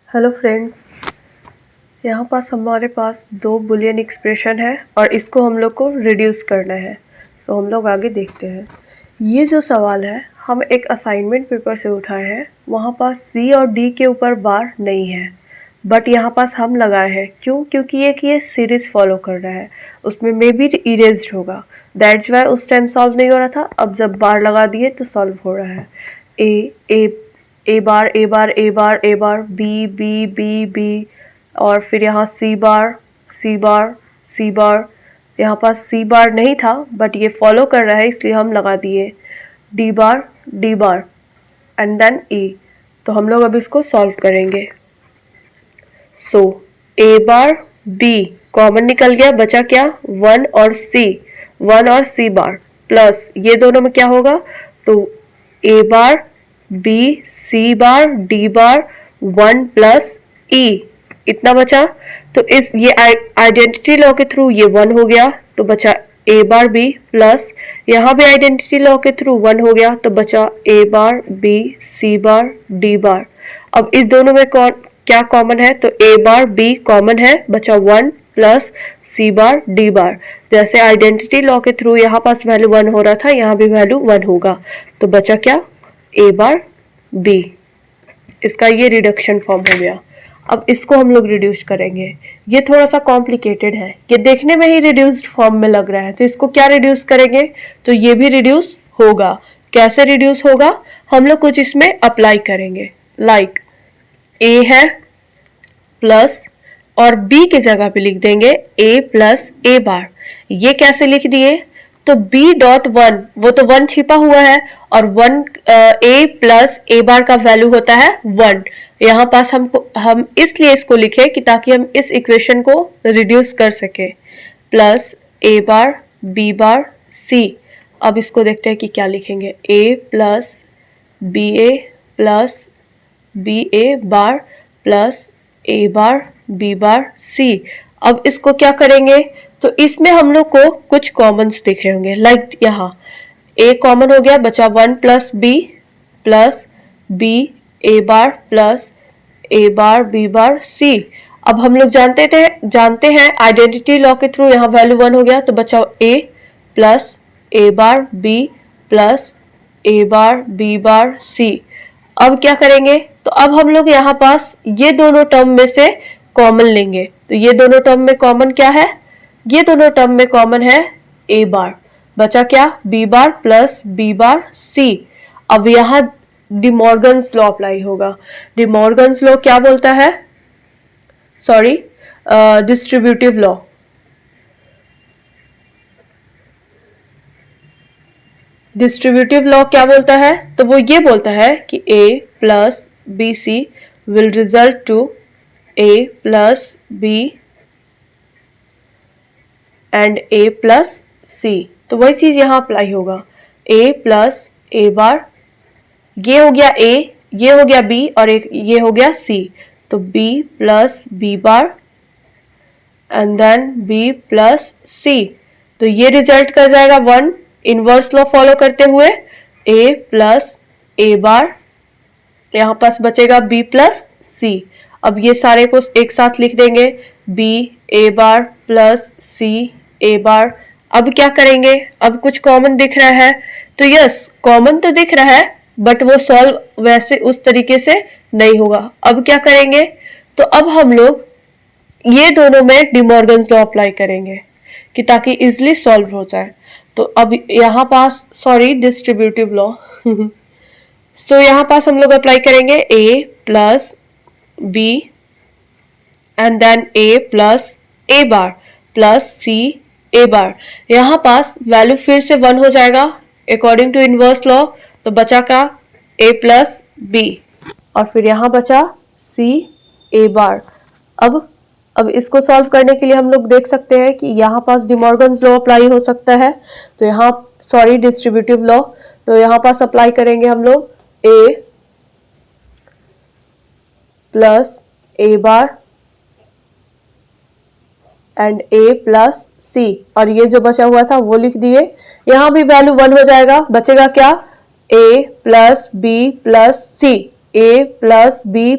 Hello friends, यहाँ पास हमारे पास दो बुलियन एक्सप्रेशन है और इसको हम लोग को रिड्यूस करना है। सो हम लोग आगे देखते हैं। ये जो सवाल है हम एक असाइनमेंट पेपर से उठाए हैं। वहाँ पास सी और डी के ऊपर बार नहीं है, बट यहाँ पास हम लगाए हैं। क्यों? क्योंकि ये सीरीज फॉलो कर रहा है, उसमें मे बी इरेज्ड होगा, दैट्स वाई उस टाइम सॉल्व नहीं हो रहा था। अब जब बार लगा दिए तो सॉल्व हो रहा है। ए बार ए बार ए बार ए बार, बी बी बी बी, और फिर यहाँ सी बार सी बार सी बार। यहाँ पास सी बार नहीं था बट ये फॉलो कर रहा है इसलिए हम लगा दिए डी बार एंड देन ई। तो हम लोग अब इसको सॉल्व करेंगे। सो ए बार बी कॉमन निकल गया, बचा क्या? वन और सी बार प्लस ये दोनों में क्या होगा? तो ए बार बी सी बार डी बार वन प्लस ई, इतना बचा। तो इस ये आइडेंटिटी लॉ के थ्रू ये वन हो गया तो बचा ए बार बी, प्लस यहाँ भी आइडेंटिटी लॉ के थ्रू वन हो गया तो बचा ए बार बी सी बार डी बार। अब इस दोनों में क्या कॉमन है? तो ए बार बी कॉमन है, बचा वन प्लस सी बार डी बार। जैसे आइडेंटिटी लॉ के थ्रू यहाँ पास वैल्यू वन हो रहा था, यहाँ भी वैल्यू वन होगा तो बचा क्या? ए बार बी। इसका ये रिडक्शन फॉर्म हो गया। अब इसको हम लोग रिड्यूस करेंगे। ये थोड़ा सा कॉम्प्लिकेटेड है, ये देखने में ही रिड्यूस्ड फॉर्म में लग रहा है, तो इसको क्या रिड्यूस करेंगे? तो ये भी रिड्यूस होगा। कैसे रिड्यूस होगा? हम लोग कुछ इसमें अप्लाई करेंगे। लाइक ए है प्लस और बी की जगह पे लिख देंगे ए प्लस ए बार। ये कैसे लिख दिए? तो बी डॉट वन, वो तो वन छिपा हुआ है और वन ए प्लस ए बार का वैल्यू होता है वन। यहाँ पास हम इसलिए इसको लिखे कि ताकि हम इस इक्वेशन को रिड्यूस कर सके। Plus A bar B bar C. अब इसको देखते हैं कि क्या लिखेंगे। ए plus B A plus B A bar plus A bar B bar C. अब इसको क्या करेंगे? तो इसमें हम लोग को कुछ कॉमन्स दिख रहे होंगे। लाइक यहाँ ए कॉमन हो गया, बचा one plus B A bar plus A bar B bar C. अब हम लोग जानते हैं आइडेंटिटी लॉ के थ्रू यहाँ वैल्यू वन हो गया तो बचा ए plus A bar B plus A bar B bar C. अब क्या करेंगे? तो अब हम लोग यहाँ पास ये दोनों टर्म में से कॉमन लेंगे। तो ये दोनों टर्म में कॉमन क्या है? ये दोनों टर्म में कॉमन है ए बार, बचा क्या? B bar plus B bar C. अब यहाँ डिमॉर्गन्स लॉ अप्लाई होगा। डिमॉर्गन्स लॉ क्या बोलता है? Sorry, distributive law. Distributive law क्या बोलता है? तो वो ये बोलता है कि A plus B C will result to A plus B and A plus C. तो वही चीज यहाँ अप्लाई होगा। ए प्लस ए बार, ये हो गया ए, ये हो गया बी और एक ये हो गया सी। तो B plus B bar and then B plus C. तो ये रिजल्ट कर जाएगा वन। इनवर्स लॉ फॉलो करते हुए ए प्लस ए बार, यहाँ पास बचेगा बी प्लस सी। अब ये सारे को एक साथ लिख देंगे, B A bar plus C A बार। अब क्या करेंगे? अब कुछ कॉमन दिख रहा है तो यस, कॉमन तो दिख रहा है बट वो सॉल्व वैसे उस तरीके से नहीं होगा। अब क्या करेंगे? तो अब हम लोग ये दोनों में डिमॉर्गन्स लॉ अप्लाई करेंगे कि ताकि इजिली सॉल्व हो जाए। तो अब यहाँ पास सॉरी डिस्ट्रीब्यूटिव लॉ सो यहाँ पास हम लोग अप्लाई करेंगे A plus B and then A plus A bar plus C A bar. यहाँ पास वैल्यू फिर से वन हो जाएगा अकॉर्डिंग टू इनवर्स लॉ। तो बचा का ए प्लस बी और फिर यहाँ बचा सी ए बार। अब इसको सॉल्व करने के लिए हम लोग देख सकते हैं कि यहाँ पास डिमॉर्गन्स लॉ अप्लाई हो सकता है। तो यहाँ सॉरी डिस्ट्रीब्यूटिव लॉ, तो यहाँ पास अप्लाई करेंगे हम लोग A plus A bar and A plus C और ये जो बचा हुआ था वो लिख दिए। यहाँ भी वैल्यू वन हो जाएगा, बचेगा क्या? ए प्लस बी प्लस सी, ए प्लस बी